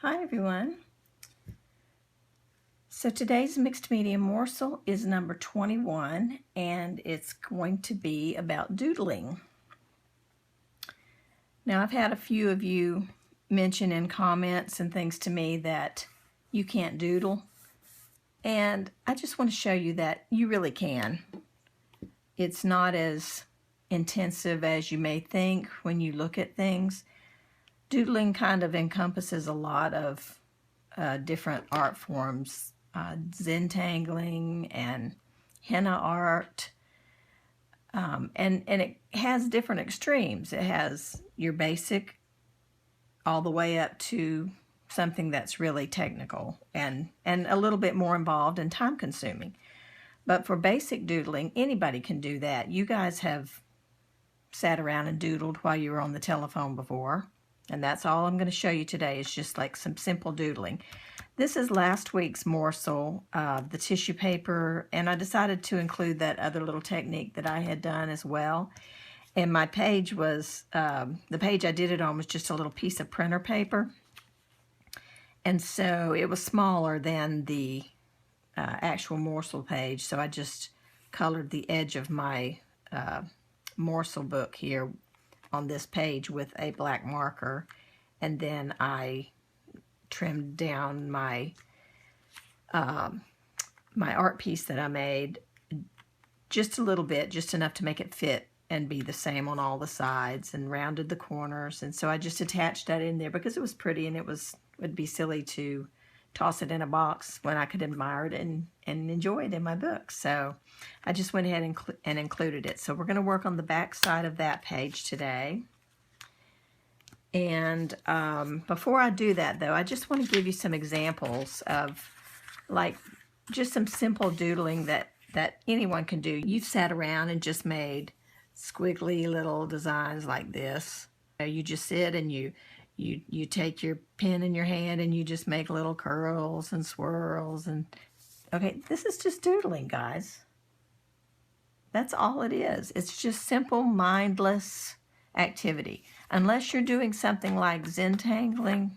Hi everyone. So today's mixed media morsel is number 21 and it's going to be about doodling. Now I've had a few of you mention in comments and things to me that you can't doodle, and I just want to show you that you really can. It's not as intensive as you may think when you look at things. Doodling kind of encompasses a lot of different art forms, Zentangling and henna art, and it has different extremes. It has your basic all the way up to something that's really technical and a little bit more involved and time consuming. But for basic doodling, anybody can do that. You guys have sat around and doodled while you were on the telephone before, and that's all I'm going to show you today is just like some simple doodling. This is last week's morsel, the tissue paper, and I decided to include that other little technique that I had done as well. And my page was, the page I did it on was just a little piece of printer paper. And so it was smaller than the actual morsel page, so I just colored the edge of my morsel book here on this page with a black marker, and then I trimmed down my my art piece that I made just a little bit, just enough to make it fit and be the same on all the sides, and rounded the corners. And so I just attached that in there because it was pretty, and would be silly to toss it in a box when I could admire it and enjoy it in my book. So I just went ahead and included it. So we're going to work on the back side of that page today. And before I do that, though, I just want to give you some examples of like just some simple doodling that anyone can do. You've sat around and just made squiggly little designs like this. You just sit and you take your pen in your hand and you just make little curls and swirls. And okay, this is just doodling, guys. That's all it is. It's just simple, mindless activity. Unless you're doing something like Zentangling,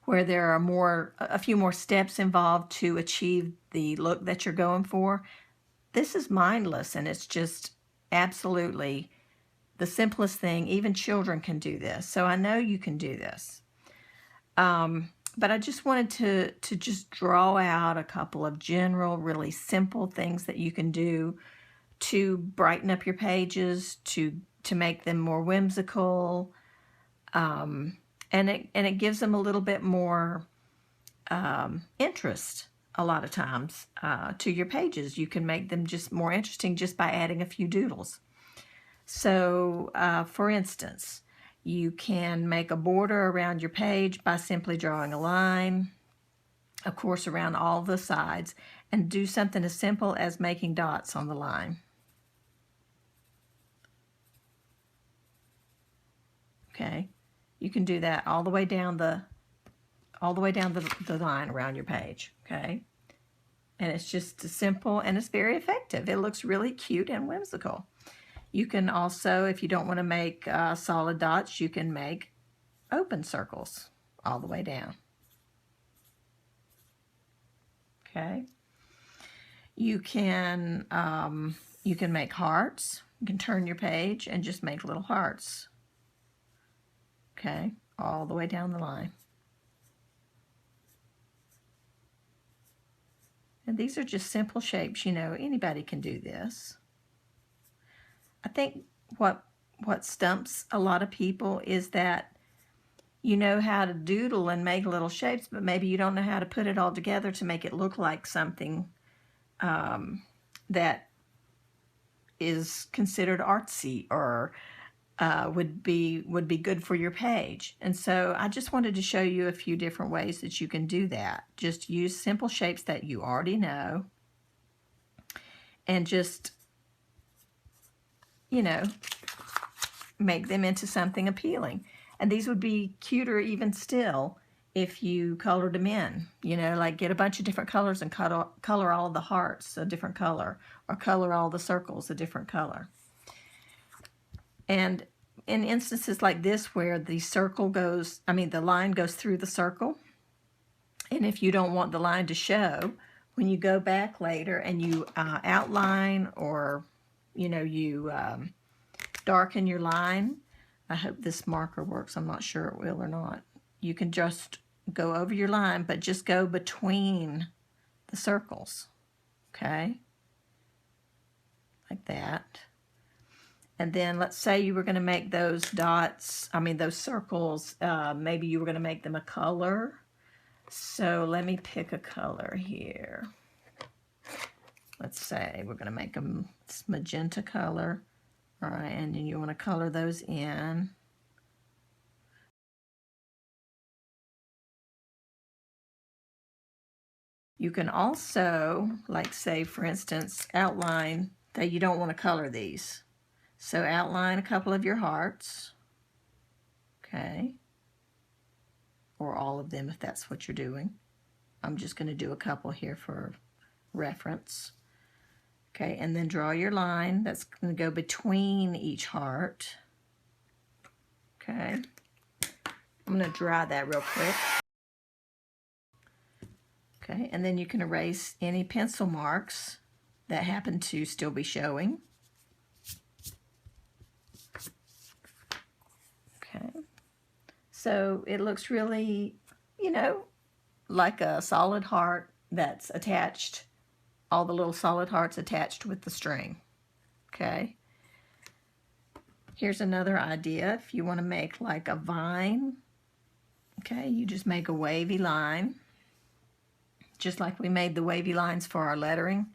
where there are a few more steps involved to achieve the look that you're going for, this is mindless, and it's just absolutely the simplest thing. Even children can do this, so I know you can do this. But I just wanted to just draw out a couple of general, really simple things that you can do to brighten up your pages, to make them more whimsical, and it gives them a little bit more interest. A lot of times to your pages, you can make them just more interesting just by adding a few doodles. So, for instance, you can make a border around your page by simply drawing a line, of course, around all the sides, and do something as simple as making dots on the line. Okay, you can do that all the way down the line around your page. Okay, and it's just simple and it's very effective. It looks really cute and whimsical. You can also, if you don't want to make solid dots, you can make open circles all the way down. Okay, you can make hearts. You can turn your page and just make little hearts. Okay, all the way down the line. And these are just simple shapes, you know, anybody can do this. I think what stumps a lot of people is that you know how to doodle and make little shapes, but maybe you don't know how to put it all together to make it look like something that is considered artsy or would be good for your page. And so I just wanted to show you a few different ways that you can do that. Just use simple shapes that you already know and just, you know, make them into something appealing. And these would be cuter even still if you colored them in, you know, like get a bunch of different colors and color all the hearts a different color, or color all the circles a different color. And in instances like this where the the line goes through the circle, and if you don't want the line to show, when you go back later and you outline, or you darken your line, I hope this marker works. I'm not sure it will or not. You can just go over your line, but just go between the circles, okay? Like that. And then let's say you were going to make those dots, those circles, maybe you were going to make them a color. So let me pick a color here. Let's say we're going to make them this magenta color. All right, and then you want to color those in. You can also, like say for instance, outline that you don't want to color these. So outline a couple of your hearts, okay, or all of them if that's what you're doing. I'm just going to do a couple here for reference. Okay, and then draw your line that's going to go between each heart. Okay, I'm going to dry that real quick. Okay, and then you can erase any pencil marks that happen to still be showing. Okay, so it looks really, like a solid heart that's attached, all the little solid hearts attached with the string. Okay, here's another idea. If you want to make like a vine, okay, you just make a wavy line, just like we made the wavy lines for our lettering,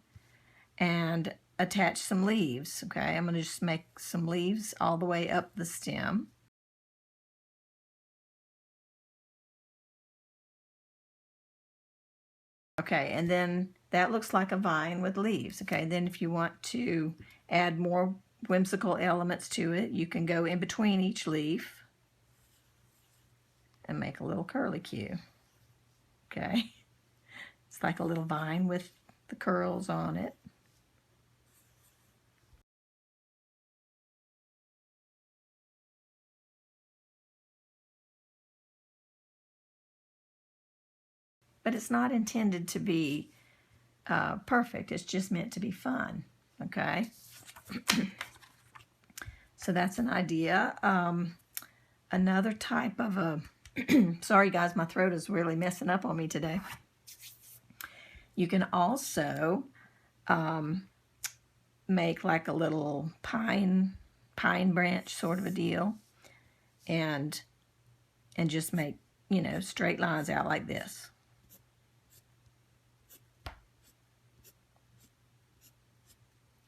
and attach some leaves. Okay, I'm going to just make some leaves all the way up the stem. Okay, and then that looks like a vine with leaves. Okay, then if you want to add more whimsical elements to it, you can go in between each leaf and make a little curlicue. Okay, it's like a little vine with the curls on it. But it's not intended to be perfect. It's just meant to be fun, okay? So that's an idea. Another type of a, sorry guys, my throat is really messing up on me today. You can also make like a little pine branch sort of a deal, and just make, straight lines out like this.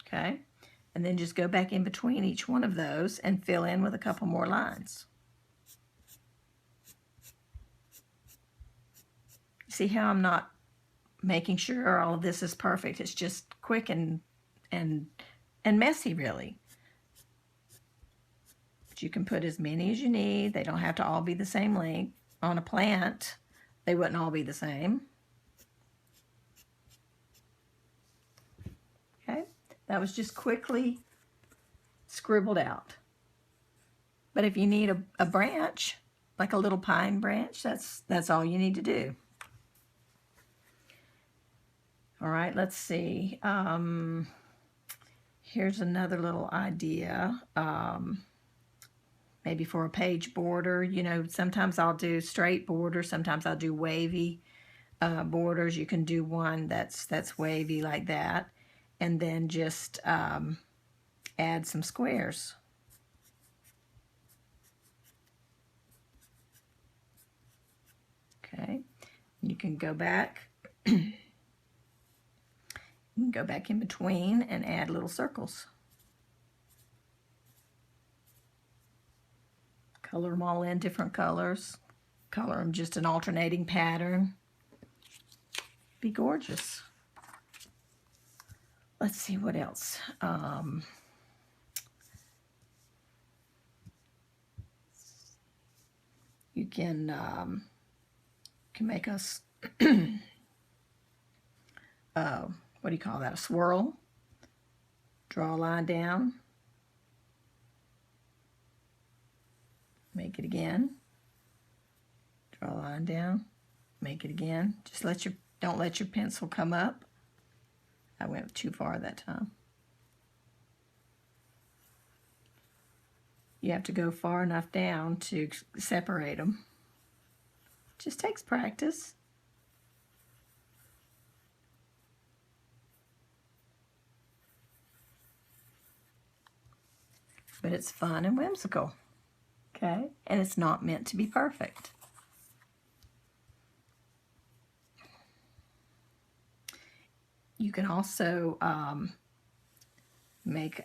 Okay, and then just go back in between each one of those and fill in with a couple more lines. See how I'm not making sure all of this is perfect? It's just quick and messy, really. But you can put as many as you need. They don't have to all be the same length. On a plant, they wouldn't all be the same. Okay, that was just quickly scribbled out. But if you need a branch, like a little pine branch, that's all you need to do. All right, let's see. Here's another little idea. Maybe for a page border, sometimes I'll do straight borders, sometimes I'll do wavy borders. You can do one that's wavy like that, and then just add some squares. Okay, you can go back. You can go back in between and add little circles. Color them all in different colors. Color them just an alternating pattern. Be gorgeous. Let's see what else. You can make us what do you call that? A swirl. Draw a line down. Make it again. Draw a line down. Make it again. Just don't let your pencil come up. I went too far that time. You have to go far enough down to separate them. Just takes practice. But it's fun and whimsical, okay? And it's not meant to be perfect. You can also make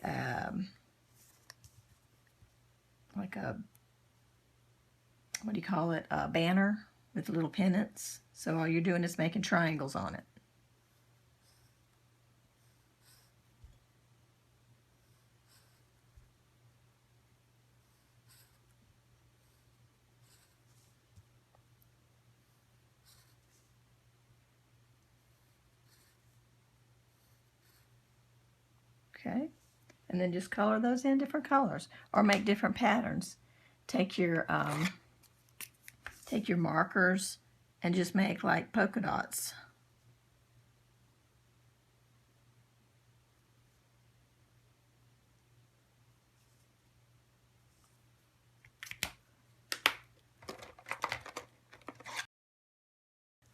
like a, what do you call it, a banner with little pennants. So all you're doing is making triangles on it. Okay, and then just color those in different colors or make different patterns. Take your markers and just make like polka dots.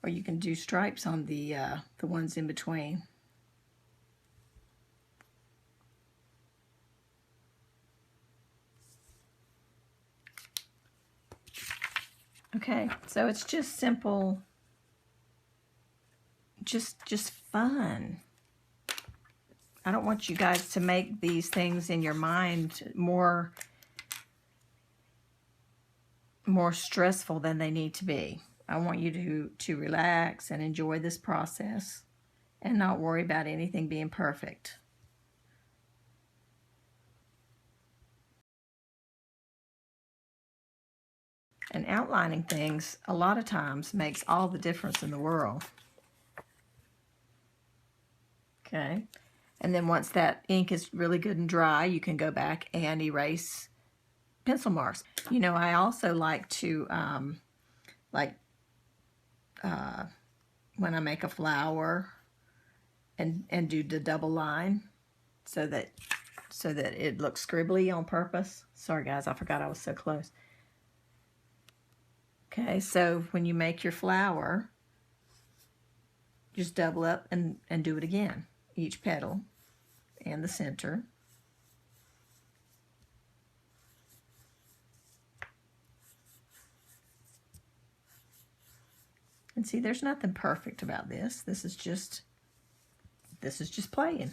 Or you can do stripes on the ones in between. Okay, so it's just simple, just fun. I don't want you guys to make these things in your mind more stressful than they need to be. I want you to relax and enjoy this process and not worry about anything being perfect. And outlining things a lot of times makes all the difference in the world. Okay, and then once that ink is really good and dry, you can go back and erase pencil marks. You know, I also like to when I make a flower and do the double line so that it looks scribbly on purpose. Sorry guys, I forgot I was so close. Okay, so when you make your flower, just double up and do it again. Each petal and the center. And see, there's nothing perfect about this. This is just playing.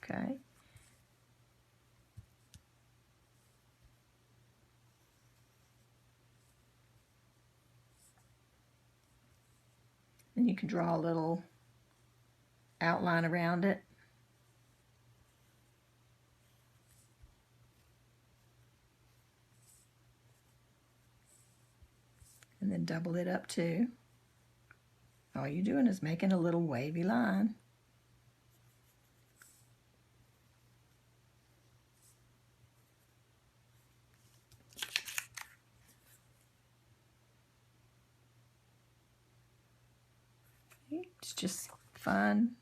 Okay. And you can draw a little outline around it. And then double it up too. All you're doing is making a little wavy line. It's just fun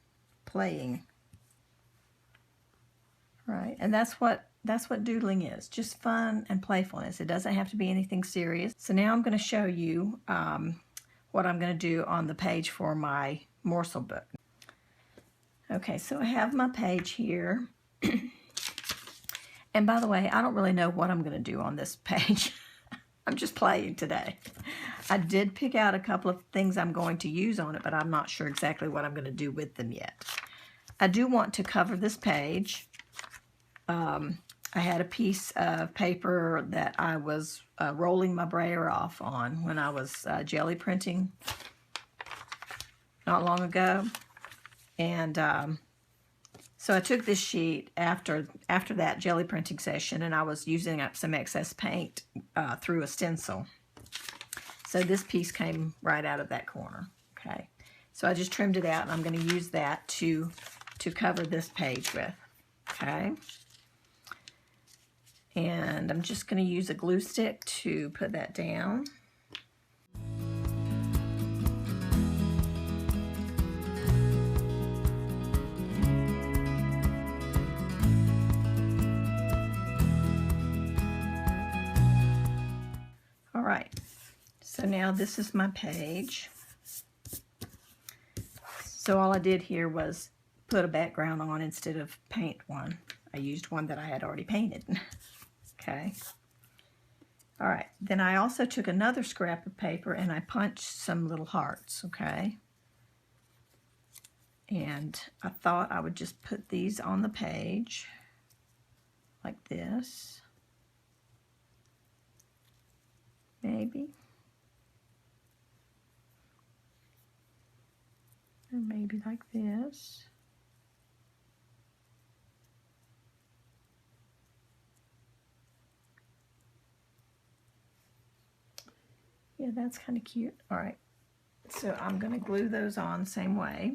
playing. Right, and that's what doodling is, just fun and playfulness. It doesn't have to be anything serious. So now I'm going to show you what I'm going to do on the page for my morsel book. Okay, so I have my page here. And by the way, I don't really know what I'm going to do on this page. I'm just playing today. I did pick out a couple of things I'm going to use on it, but I'm not sure exactly what I'm going to do with them yet. I do want to cover this page. I had a piece of paper that I was rolling my brayer off on when I was jelly printing not long ago. And so I took this sheet after that jelly printing session, and I was using up some excess paint through a stencil. So this piece came right out of that corner. Okay, so I just trimmed it out, and I'm going to use that to cover this page with. Okay, And I'm just going to use a glue stick to put that down. All right, so now this is my page. So all I did here was put a background on instead of paint one. I used one that I had already painted. Okay. All right, then I also took another scrap of paper and I punched some little hearts, okay? And I thought I would just put these on the page like this. Maybe. Or maybe like this. Yeah, that's kind of cute. All right, so I'm going to glue those on the same way.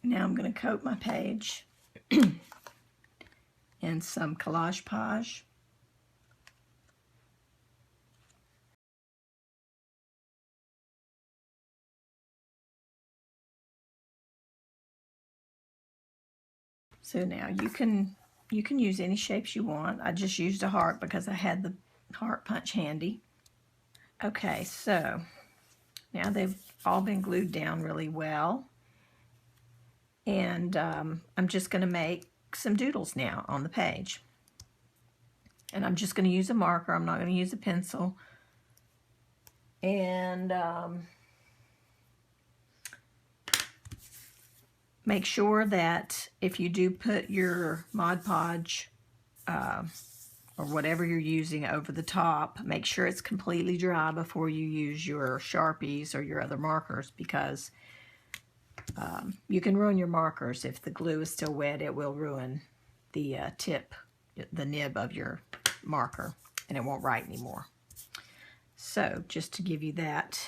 Now I'm going to coat my page in some Collage Page. So now you can use any shapes you want. I just used a heart because I had the heart punch handy. Okay, so now they've all been glued down really well. And I'm just going to make some doodles now on the page. And I'm just going to use a marker. I'm not going to use a pencil. And make sure that if you do put your Mod Podge or whatever you're using over the top, make sure it's completely dry before you use your Sharpies or your other markers, because you can ruin your markers. If the glue is still wet, it will ruin the tip, the nib of your marker, and it won't write anymore. So just to give you that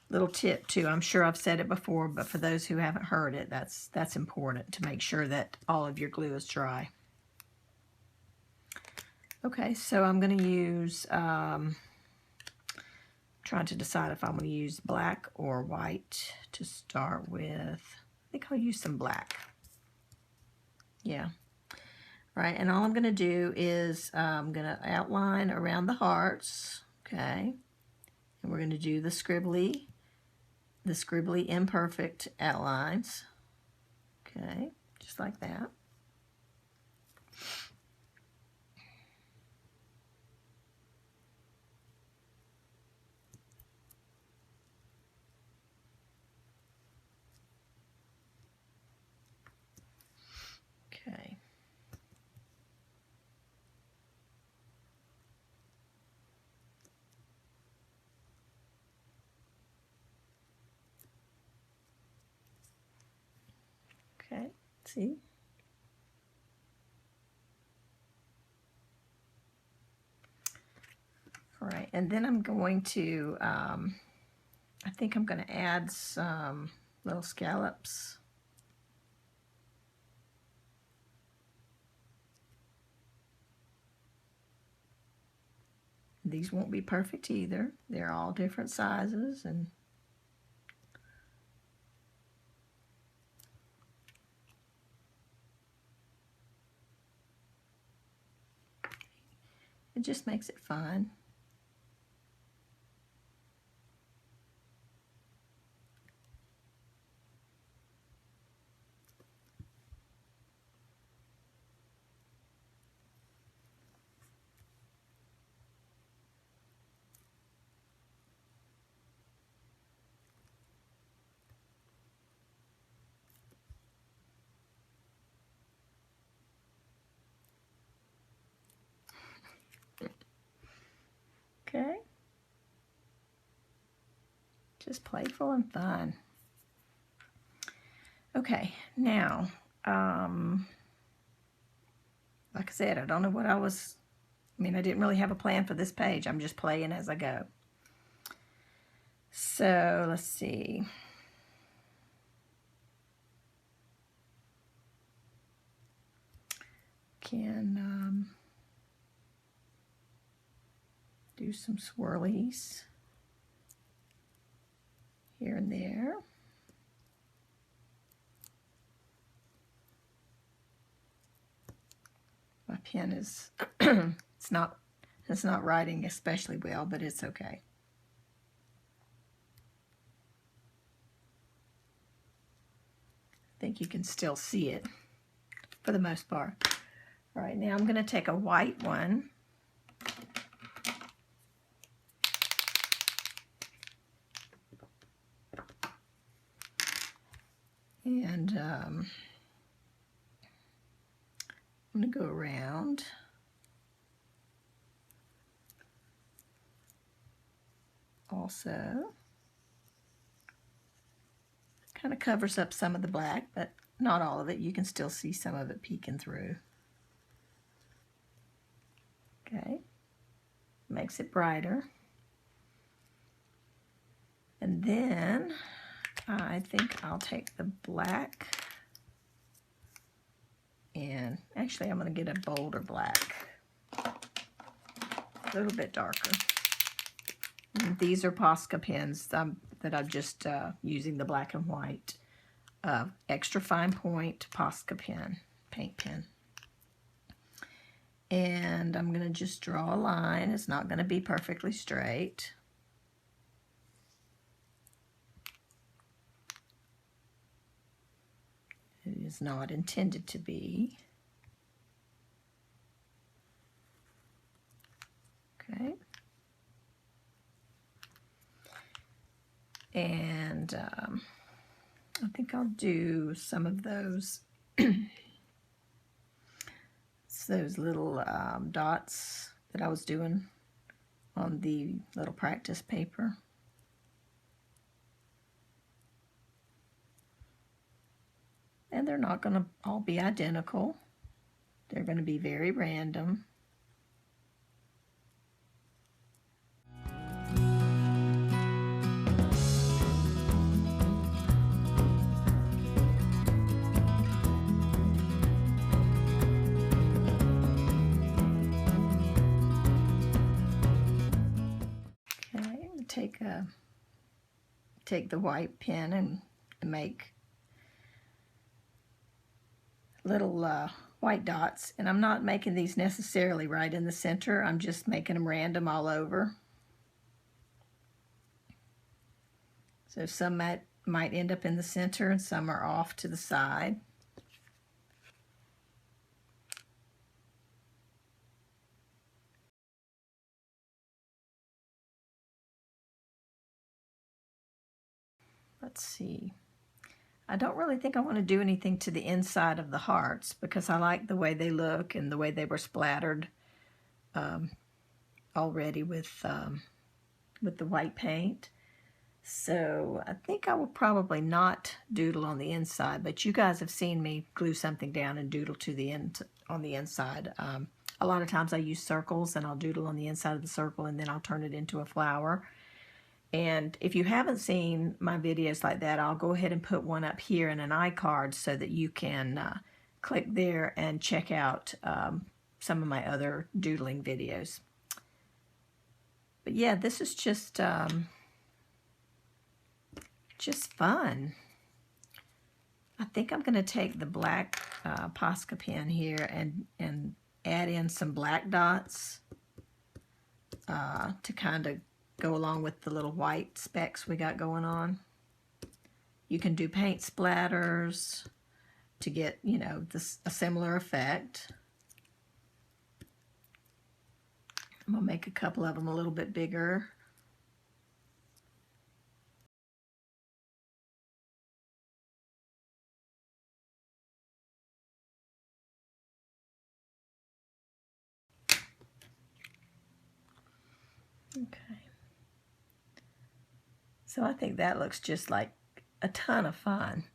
little tip too, I'm sure I've said it before, but for those who haven't heard it, that's important to make sure that all of your glue is dry. Okay, so I'm going to use, trying to decide if I'm going to use black or white to start with. I think I'll use some black. Yeah. All right, and all I'm going to do is I'm going to outline around the hearts, okay? And we're going to do the scribbly imperfect outlines, okay? Just like that. Okay. Okay, see? All right, And then I'm going to, I think I'm going to add some little scallops. These won't be perfect either. They're all different sizes, and it just makes it fun. Okay. Just playful and fun. Okay, now, like I said, I don't know what I didn't really have a plan for this page. I'm just playing as I go. So, let's see. Can do some swirlies here and there. My pen is it's not writing especially well, but it's okay. I think you can still see it for the most part. All right, now I'm going to take a white one and I'm going to go around. Also, kind of covers up some of the black, but not all of it. You can still see some of it peeking through. Okay, makes it brighter. And then I think I'll take the black, and actually I'm going to get a bolder black, a little bit darker. And these are Posca pens that I'm just using the black and white extra fine point Posca pen, paint pen. And I'm going to just draw a line. It's not going to be perfectly straight. It is not intended to be. Okay. And I think I'll do some of those those little dots that I was doing on the little practice paper. And they're not going to all be identical. They're going to be very random. Take the white pen and make little white dots, and I'm not making these necessarily right in the center. I'm just making them random all over. So some might end up in the center and some are off to the side. Let's see. I don't really think I want to do anything to the inside of the hearts because I like the way they look and the way they were splattered already with the white paint. So I think I will probably not doodle on the inside, but you guys have seen me glue something down and doodle to the end on the inside. A lot of times I use circles, and I'll doodle on the inside of the circle, and then I'll turn it into a flower. And if you haven't seen my videos like that, I'll go ahead and put one up here in an iCard so that you can click there and check out some of my other doodling videos. But yeah, this is just fun. I think I'm going to take the black Posca pen here and add in some black dots to kind of go along with the little white specks we got going on. You can do paint splatters to get, you know, a similar effect. I'm going to make a couple of them a little bit bigger. Okay. So I think that looks just like a ton of fun.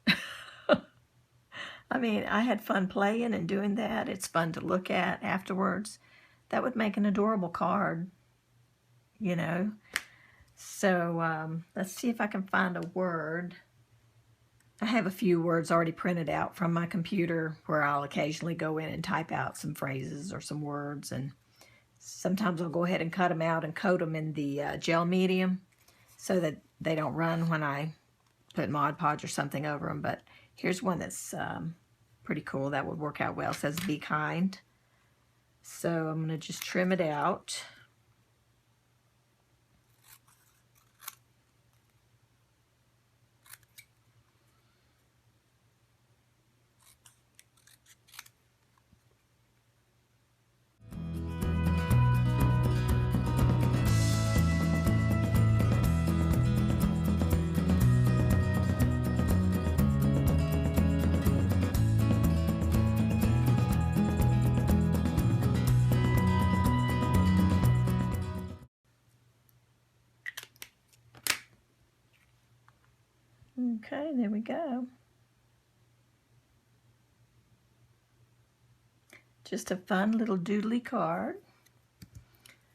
I mean, I had fun playing and doing that. It's fun to look at afterwards. That would make an adorable card, you know. So let's see if I can find a word. I have a few words already printed out from my computer where I'll occasionally go in and type out some phrases or some words, and sometimes I'll go ahead and cut them out and coat them in the gel medium so that they don't run when I put Mod Podge or something over them. But here's one that's pretty cool. That would work out well. It says, be kind. So I'm going to just trim it out. Okay, there we go. Just a fun little doodly card.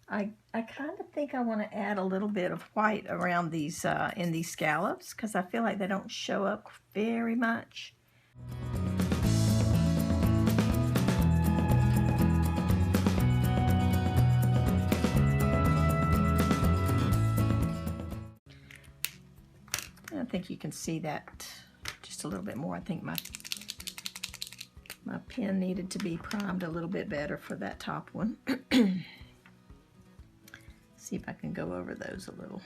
I kind of think I want to add a little bit of white around these in these scallops because I feel like they don't show up very much. I think you can see that just a little bit more. I think my pen needed to be primed a little bit better for that top one. See if I can go over those a little,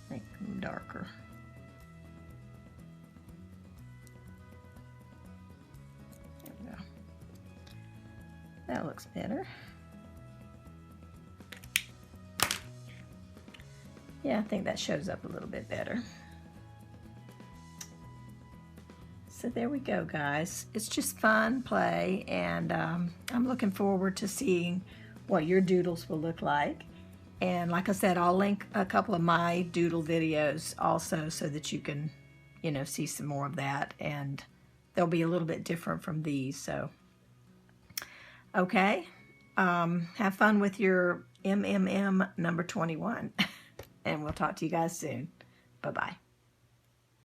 make them darker. There we go. That looks better. Yeah, I think that shows up a little bit better. So there we go, guys. It's just fun play, and I'm looking forward to seeing what your doodles will look like. And like I said, I'll link a couple of my doodle videos also so that you can, you know, see some more of that, and they'll be a little bit different from these. So, okay, have fun with your MMM number 21. And we'll talk to you guys soon. Bye-bye.